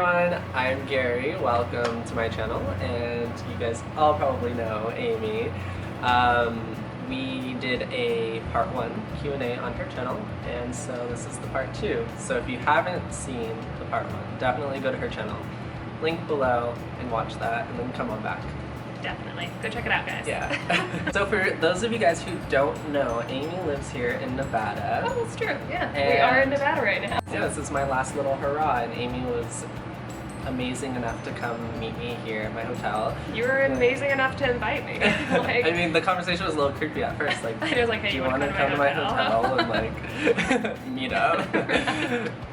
everyone, I'm Gary. Welcome to my channel, and you guys all probably know Amy. We did a part 1 Q&A on her channel, and so this is the part 2. So if you haven't seen the part 1, definitely go to her channel. Link below and watch that, and then come on back. Definitely. Go check it out, guys. Yeah. So for those of you guys who don't know, Amy lives here in Nevada. Oh, that's true. Yeah. And we are in Nevada right now. Yeah, this is my last little hurrah, and Amy was amazing enough to come meet me here at my hotel. You were amazing enough to invite me. I mean, the conversation was a little creepy at first. Like, I was like, hey, do you want to come to my hotel and like meet up?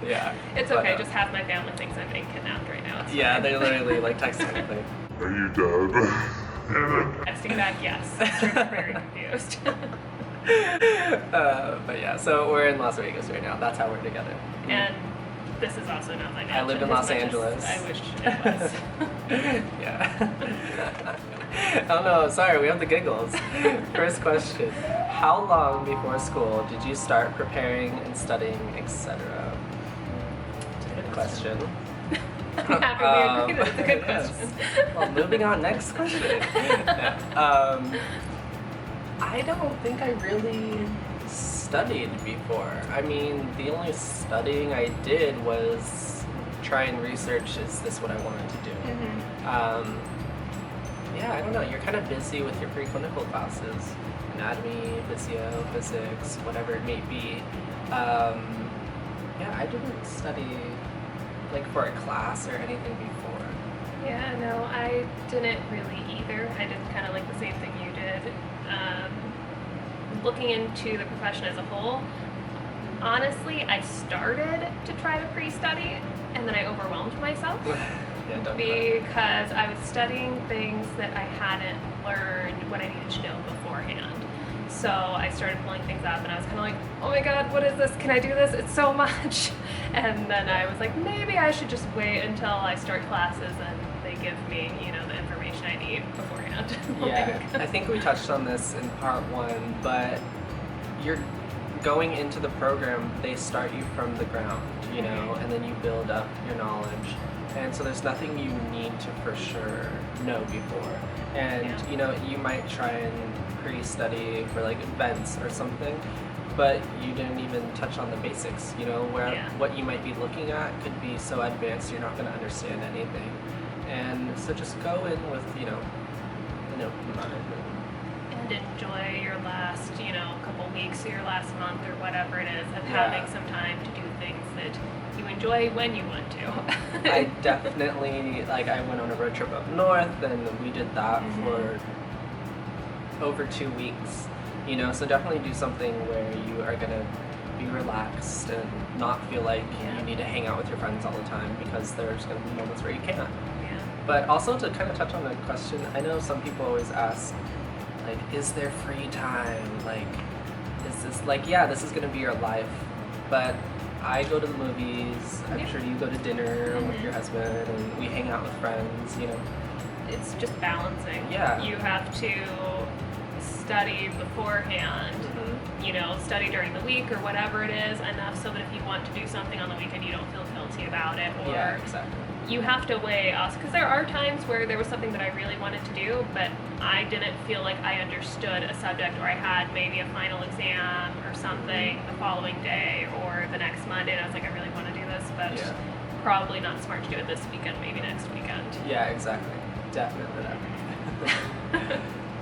Yeah. It's okay. Just half my family thinks I'm being kidnapped right now. It's yeah, fine. they literally like texting me. Are you dead? Texting back, yes. They're very confused. But yeah, so we're in Las Vegas right now. That's how we're together. And this is also not my mansion. I live in Los Angeles. I wish it was. Yeah. Oh no, sorry, we have the giggles. First question. How long before school did you start preparing and studying, etc.? Good question. I'm happy we agreed. It's a good question. Well, moving on, next question. I don't think I really studied before. I mean, the only studying I did was try and research, is this what I wanted to do? Yeah, I don't know, you're kind of busy with your preclinical classes, anatomy, physio, physics, whatever it may be. Yeah, I didn't study like for a class or anything before. Yeah, no, I didn't really either. I did kind of like the same thing you did. Looking into the profession as a whole, honestly, I started to try to pre-study, and then I overwhelmed myself. Yeah, don't because I was studying things that I hadn't learned what I needed to know beforehand. So I started pulling things up, and I was kind of like, oh my god, what is this? Can I do this? It's so much. And then I was like, maybe I should just wait until I start classes and they give me, you know, the information I need beforehand. Yeah, I think we touched on this in part 1, but you're going into the program, they start you from the ground, you know, and then you build up your knowledge. And so there's nothing you need to for sure know before. And, you know, you might try and pre-study for like events or something, but you didn't even touch on the basics, you know, where what you might be looking at could be so advanced you're not going to understand anything. And so just go in with, you know, an open mind. And enjoy your last, you know, couple weeks or your last month or whatever it is of having some time to do things that you enjoy when you want to. I definitely, like, I went on a road trip up north and we did that for over 2 weeks, you know, so definitely do something where you are going to be relaxed and not feel like you need to hang out with your friends all the time, because there's going to be moments where you can't. But also to kind of touch on the question, I know some people always ask, like, is there free time? Like, is this, like, yeah, this is going to be your life, but I go to the movies, I'm sure you go to dinner with your husband, and we hang out with friends, you know. It's just balancing. Yeah. You have to study beforehand, you know, study during the week or whatever it is, enough so that if you want to do something on the weekend, you don't feel guilty about it. Or yeah, exactly. You have to weigh us, because there are times where there was something that I really wanted to do, but I didn't feel like I understood a subject, or I had maybe a final exam or something the following day or the next Monday, and I was like, I really want to do this, but probably not smart to do it this weekend, maybe next weekend. Yeah, exactly. Definitely.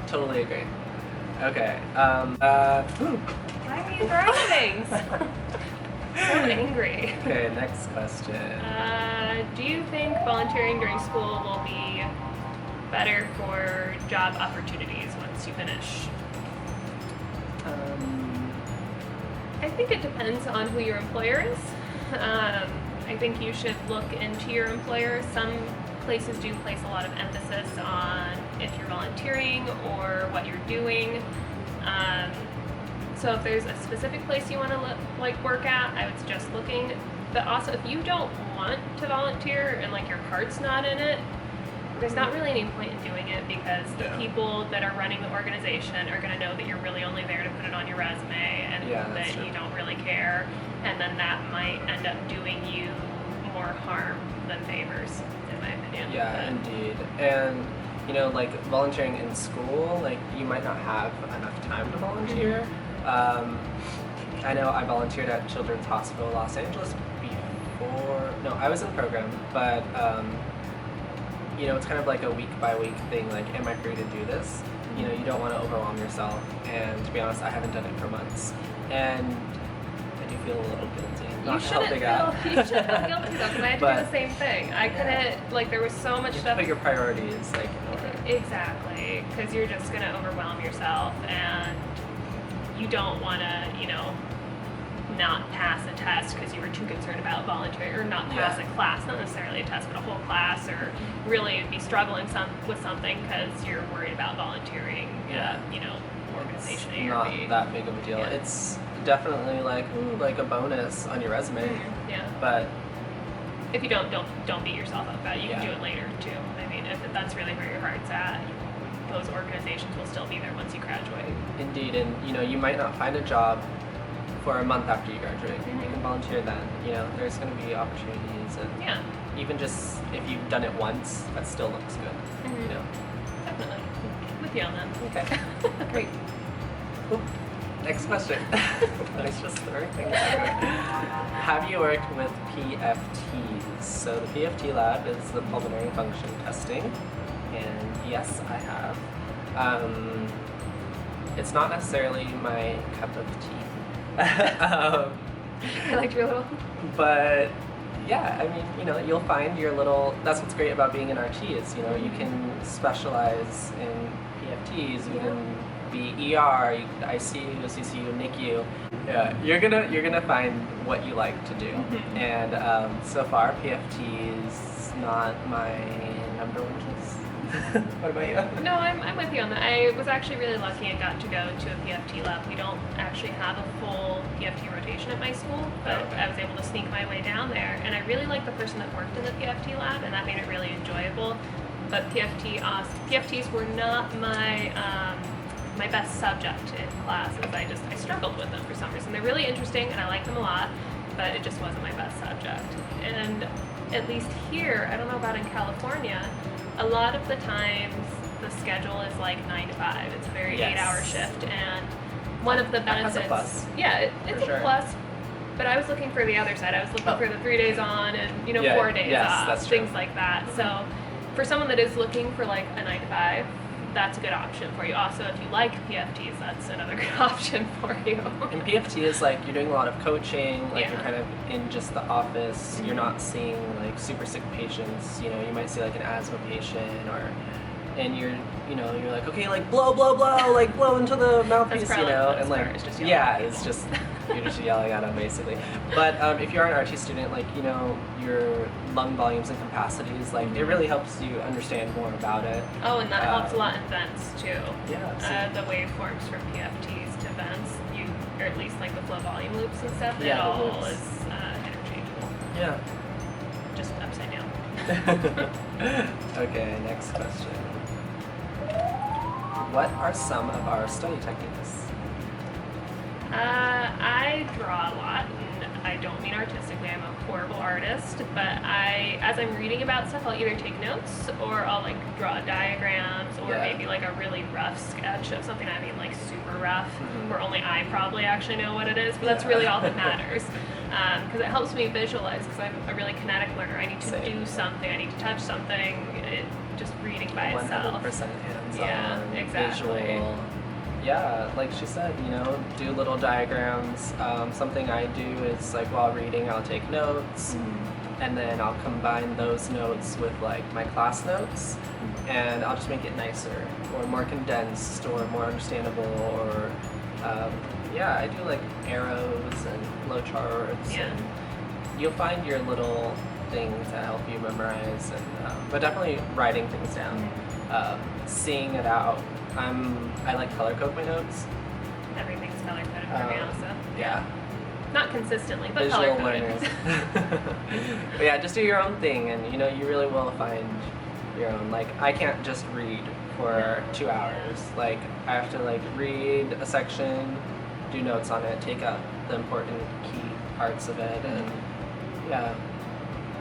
Totally agree. Okay. Why are you throwing things? So angry. Okay, next question. Do you think volunteering during school will be better for job opportunities once you finish? I think it depends on who your employer is. I think you should look into your employer. Some places do place a lot of emphasis on if you're volunteering or what you're doing. So if there's a specific place you want to like work at, I would suggest looking. But also, if you don't want to volunteer and like your heart's not in it, there's not really any point in doing it, because the people that are running the organization are going to know that you're really only there to put it on your resume, and that you don't really care, and then that might end up doing you more harm than favors, in my opinion. Yeah, indeed. And you know, like volunteering in school, like you might not have enough time to volunteer. I know I volunteered at Children's Hospital Los Angeles before. No, I was in program, but you know, it's kind of like a week by week thing. Like, am I free to do this? You know, you don't want to overwhelm yourself. And to be honest, I haven't done it for months, and I do feel a little guilty. You shouldn't feel guilty though, because I had to do the same thing. I couldn't, like, there was so much stuff. Put your priorities like in order. Exactly, because you're just gonna overwhelm yourself, and you don't want to, you know, not pass a test because you were too concerned about volunteering, or not pass a class, not necessarily a test, but a whole class, or really be struggling with something because you're worried about volunteering. You know, organization A or B. Not that big of a deal. Yeah. It's definitely like a bonus on your resume. Yeah. But if you don't beat yourself up about it. You can do it later too. I mean, if that's really where your heart's at, those organizations will still be there once you graduate. Indeed, and you know, you might not find a job for a month after you graduate. You can volunteer then. You know, there's going to be opportunities, and even just if you've done it once, that still looks good. You know. Definitely. With you on that. Okay. Great. Ooh. Next question. Let's just throw things out. Have you worked with PFTs? So the PFT Lab is the Pulmonary Function Testing, and yes, I have. It's not necessarily my cup of tea. I liked your little. But yeah, I mean, you know, you'll find your little. That's what's great about being an RT is, you know, you can specialize in PFTs. You can be ER, ICU, CCU, NICU. Yeah, you're gonna find what you like to do. And so far, PFT is not my number one choice. What about you? No, I'm with you on that. I was actually really lucky and got to go to a PFT lab. We don't actually have a full PFT rotation at my school, but I was able to sneak my way down there, and I really liked the person that worked in the PFT lab, and that made it really enjoyable. But PFTs were not my my best subject in classes. I struggled with them for some reason. They're really interesting and I like them a lot, but it just wasn't my best subject. And at least here, I don't know about in California, a lot of the times the schedule is like 9 to 5. It's a very 8-hour shift, and one of the benefits. That's a plus. Yeah, it's a plus. But I was looking for the other side. I was looking for the 3 days on and 4 days off, that's things like that. So for someone that is looking for like a 9 to 5, that's a good option for you. Also, if you like PFTs, that's another good option for you. And PFT is like you're doing a lot of coaching, like you're kind of in just the office. You're not seeing like super sick patients. You know, you might see like an asthma patient, and you're like, okay, like blow, like blow into the mouthpiece, you know, and like it's just you're just yelling at them basically. But if you're an RT student, like, you know, your lung volumes and capacities, like it really helps you understand more about it. Oh, and that helps a lot in vents too. Yeah. The waveforms from PFTs to vents, or at least like the flow volume loops and stuff, it all is interchangeable. Yeah. Just upside down. Okay, next question. What are some of our study techniques? I draw a lot, and I don't mean artistically. I'm a horrible artist, but as I'm reading about stuff, I'll either take notes or I'll like draw diagrams or maybe like a really rough sketch of something. I mean, like super rough, where only I probably actually know what it is, but that's really all that matters. Because it helps me visualize, because I'm a really kinetic learner. I need to do something, I need to touch something. Just reading by itself. 100% hands-on. Yeah, exactly. Visual. Yeah, like she said, you know, do little diagrams. Something I do is like while reading, I'll take notes, and then I'll combine those notes with like my class notes, and I'll just make it nicer or more condensed or more understandable. Or I do like arrows and flowcharts. Yeah. And you'll find your little things that help you memorize, and but definitely writing things down, seeing it out. I like color code my notes. Everything's color coded for me also. Yeah. Not consistently, but Visual color coded. learners. But yeah, just do your own thing, and you know, you really will find your own. Like, I can't just read for 2 hours. Like, I have to like read a section, do notes on it, take out the important key parts of it, and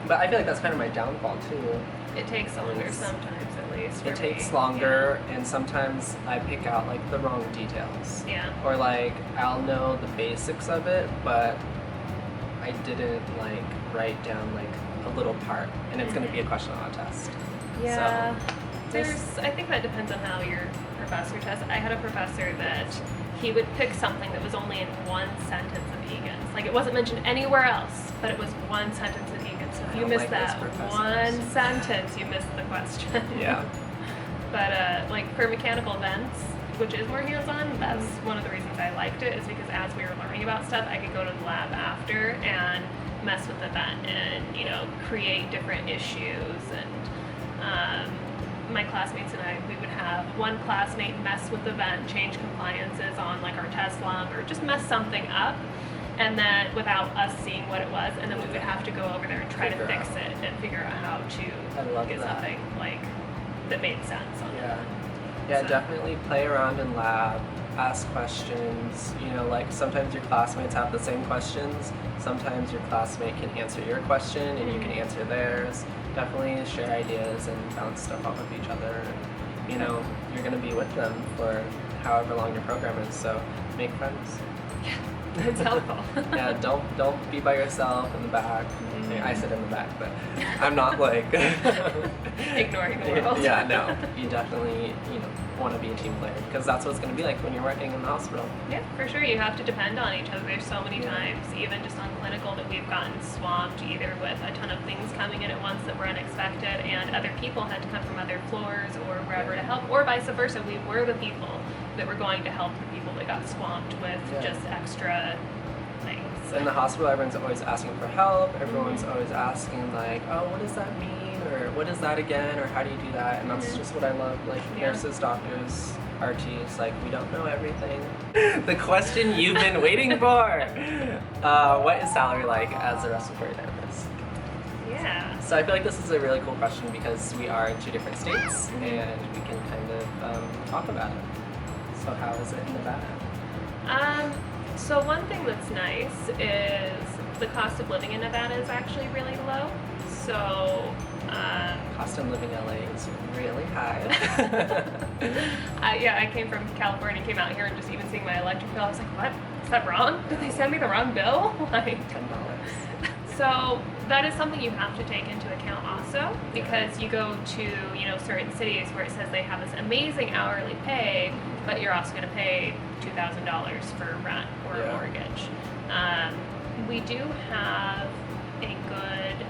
But I feel like that's kind of my downfall too. It takes longer sometimes, at least. It takes longer, and sometimes I pick out like the wrong details. Yeah. Or like I'll know the basics of it, but I didn't like write down like a little part, and it's going to be a question on a test. Yeah. So, I think that depends on how your professor tests. I had a professor that he would pick something that was only in one sentence of Egan's. Like it wasn't mentioned anywhere else, but it was one sentence of Egan's. So if you missed that one sentence, you missed the question. Yeah. But like for mechanical vents, which is more hands-on, that's one of the reasons I liked it, is because as we were learning about stuff, I could go to the lab after and mess with the vent and, you know, create different issues. And my classmates and I, we would have one classmate mess with the vent, change compliances on like our test log, or just mess something up, and then without us seeing what it was, and then we would have to go over there and try to fix it and figure out how to get something like that made sense on it. Yeah, definitely play around in lab, ask questions. You know, like sometimes your classmates have the same questions. Sometimes your classmate can answer your question and you can answer theirs. Definitely share ideas and bounce stuff off of each other. And, you know, you're going to be with them for however long your program is, so make friends. Yeah, it's helpful. Yeah, don't be by yourself in the back. I sit in the back, but I'm not like ignoring the world. Yeah, no. You definitely, you know, want to be a team player, because that's what it's going to be like when you're working in the hospital. Yeah, for sure. You have to depend on each other. There's so many times, even just on clinical, that we've gotten swamped either with a ton of things coming in at once that were unexpected, and other people had to come from other floors or wherever to help, or vice versa. We were the people that were going to help the people that got swamped with just extra things. In the hospital, everyone's always asking for help. Everyone's always asking like, oh, what does that mean? Or what is that again? Or how do you do that? And that's just what I love. Like nurses, doctors, RTs, like we don't know everything. The question you've been waiting for. What is salary like as a respiratory therapist? Yeah. So I feel like this is a really cool question because we are in 2 different states and we can kind of talk about it. So how is it in Nevada? So one thing that's nice is the cost of living in Nevada is actually really low. So cost of living in LA is really high. I came from California, came out here, and just even seeing my electric bill, I was like, what? Is that wrong? Did they send me the wrong bill? Like $10. So that is something you have to take into account also, because you go to, you know, certain cities where it says they have this amazing hourly pay, but you're also going to pay $2,000 for rent or a mortgage. We do have a good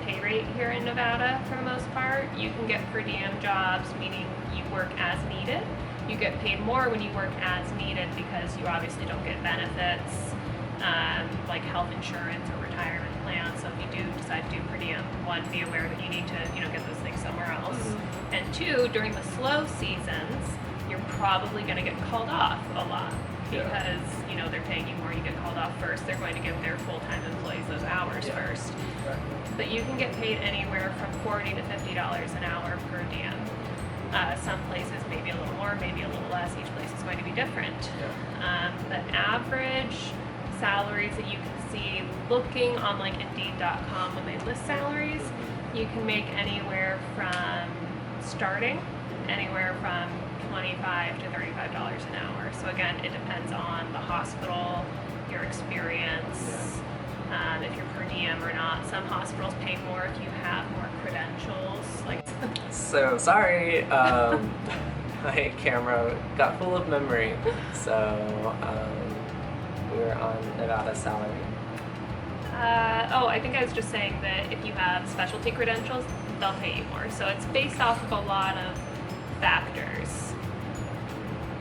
pay rate here in Nevada for the most part. You can get per diem jobs, meaning you work as needed. You get paid more when you work as needed because you obviously don't get benefits like health insurance or retirement plans. So if you do decide to do per diem, one, be aware that you need to, you know, get those things somewhere else. And two, during the slow seasons, you're probably going to get called off a lot because, you know, they're paying you more, you get called off first. They're going to give their full-time employees those hours first. Right. But you can get paid anywhere from $40 to $50 an hour per diem. Some places maybe a little more, maybe a little less. Each place is going to be different. The average salaries that you can see looking on like Indeed.com when they list salaries, you can make anywhere from starting anywhere from $25 to $35 an hour. So again, it depends on the hospital, your experience, if you're per diem or not. Some hospitals pay more if you have more credentials. Like So sorry, my camera got full of memory. So we're on Nevada salary. I think I was just saying that if you have specialty credentials, they'll pay you more. So it's based off of a lot of factors.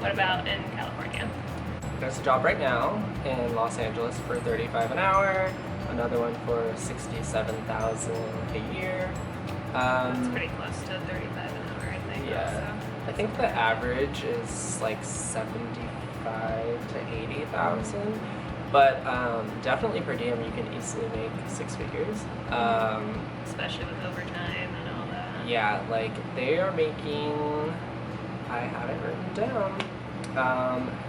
What about in California? There's a job right now in Los Angeles for $35 an hour. Another one for $67,000 a year. That's pretty close to $35 an hour, I think. Yeah. Also. I think the average is like $75,000 to $80,000. But definitely per diem, you can easily make 6 figures. Especially with overtime and all that. Yeah, like they are making, I have it written down,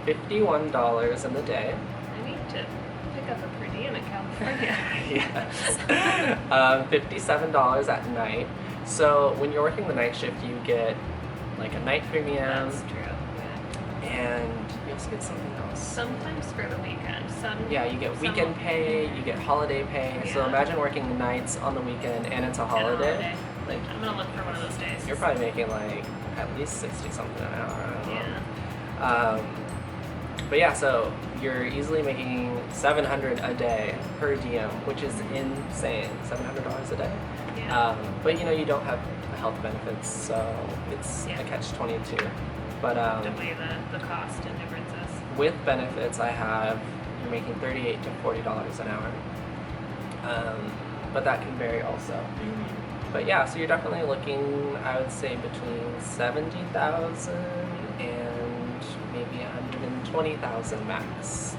$51 in the day. I need to pick up a per diem in California. Yes. $57 at night. So when you're working the night shift, you get like a night premium. That's true. Yeah. And you also get something else. Sometimes for the weekend. Yeah, you get weekend pay, you get holiday pay. Yeah. So imagine working the nights on the weekend and it's a holiday. Like, I'm gonna look for one of those days. You're probably making like at least 60 something an hour. I don't know. Yeah. But yeah, so you're easily making $700 a day per diem, which is insane. $700 a day. Yeah. But you know, you don't have health benefits, so it's a catch-22. But to weigh the cost and differences. with benefits, you're making $38 to $40 an hour. But that can vary also. Mm-hmm. But yeah, so you're definitely looking, I would say, between 70,000 and maybe 120,000 max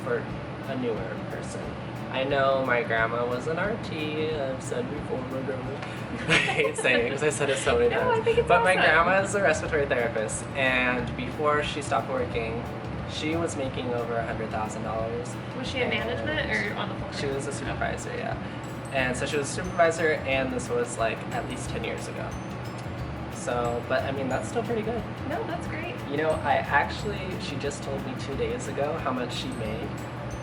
for a newer person. I know my grandma was an RT. I've said before, my grandma. I hate saying it because I said it so many times. I think it's but my awesome. grandma is a respiratory therapist, and before she stopped working, she was making over $100,000. Was she in management or on the floor? She was a supervisor, yeah. And so she was a supervisor, and this was like at least 10 years ago. So, but I mean, that's still pretty good. No, that's great. You know, she just told me 2 days ago how much she made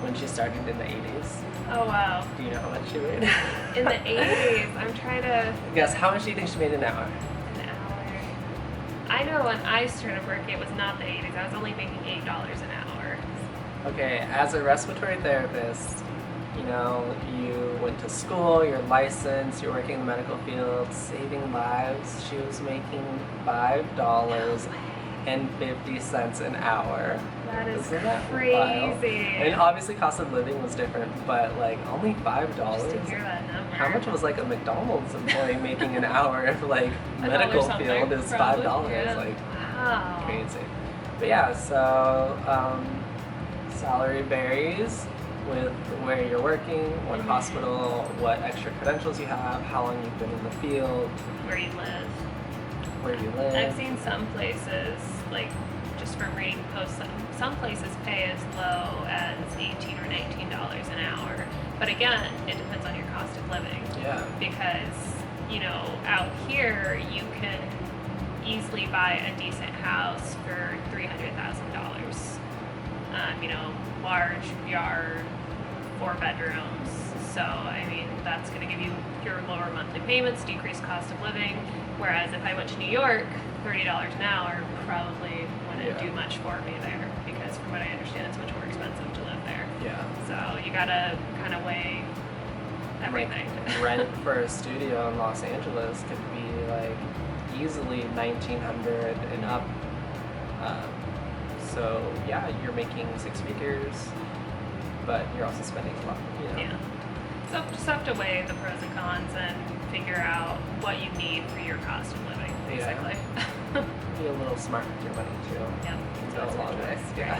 when she started in the 80s. Oh, wow. Do you know how much she made? In the 80s, I'm trying to... Guess, how much do you think she made an hour? An hour. I know when I started working, it was not the 80s. I was only making $8 an hour. Okay, as a respiratory therapist, you know, you went to school, you're licensed, you're working in the medical field, saving lives. She was making $5.50 an hour. That is Isn't that crazy. wild? And obviously cost of living was different, but like only $5. Just to hear that number. How much was like a McDonald's employee making an hour if like $1 medical something, field is probably, $5? yeah. Like Wow. crazy. But yeah, so salary varies with where you're working, what hospital, what extra credentials you have, how long you've been in the field, Where you live. where you live. I've seen some places, like just from reading posts, some places pay as low as $18 or $19 an hour. But again, it depends on your cost of living. Yeah. Because, you know, out here you can easily buy a decent house for $300,000. You know, large yard, 4 bedrooms. So, I mean, that's going to give you your lower monthly payments, decreased cost of living. Whereas if I went to New York, $30 an hour probably wouldn't do much for me there, because from what I understand, it's much more expensive to live there. Yeah. So you gotta kind of weigh everything. Like, rent for a studio in Los Angeles could be like easily $1,900 and up. So yeah, you're making 6 figures, but you're also spending a lot. You know? Yeah. So just have to weigh the pros and cons and figure out what you need for your cost of living, basically. Be a little smart with your money too. Yeah. Go a long way. Yeah.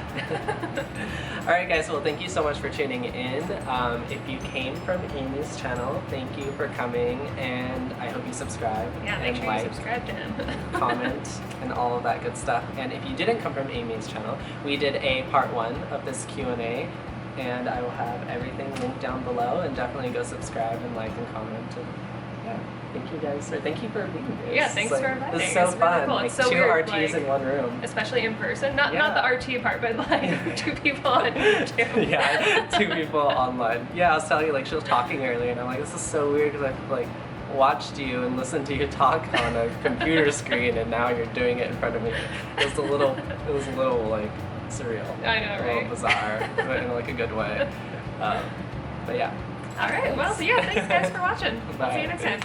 All right, guys. Well, thank you so much for tuning in. If you came from Amy's channel, thank you for coming, and I hope you subscribe Yeah, make and sure like, you subscribe to him. comment, and all of that good stuff. And if you didn't come from Amy's channel, we did a part 1 of this Q&A, and I will have everything linked down below. And definitely go subscribe and like and comment. And yeah, thank you guys. Thank you for being here. Yeah, thanks for inviting. This is so It's really fun. cool. Like It's so 2 weird, RTs in one room. Especially in person. Not Yeah. the RT part, but like 2 people on YouTube. Yeah, 2 people online. Yeah, I was telling you, like, she was talking earlier, and I'm like, this is so weird because I've like watched you and listened to you talk on a computer screen, and now you're doing it in front of me. It was a little like surreal. I know, A little right? bizarre, but in like a good way. But yeah. All right. Well, so yeah, thanks guys for watching. I'll see you next time.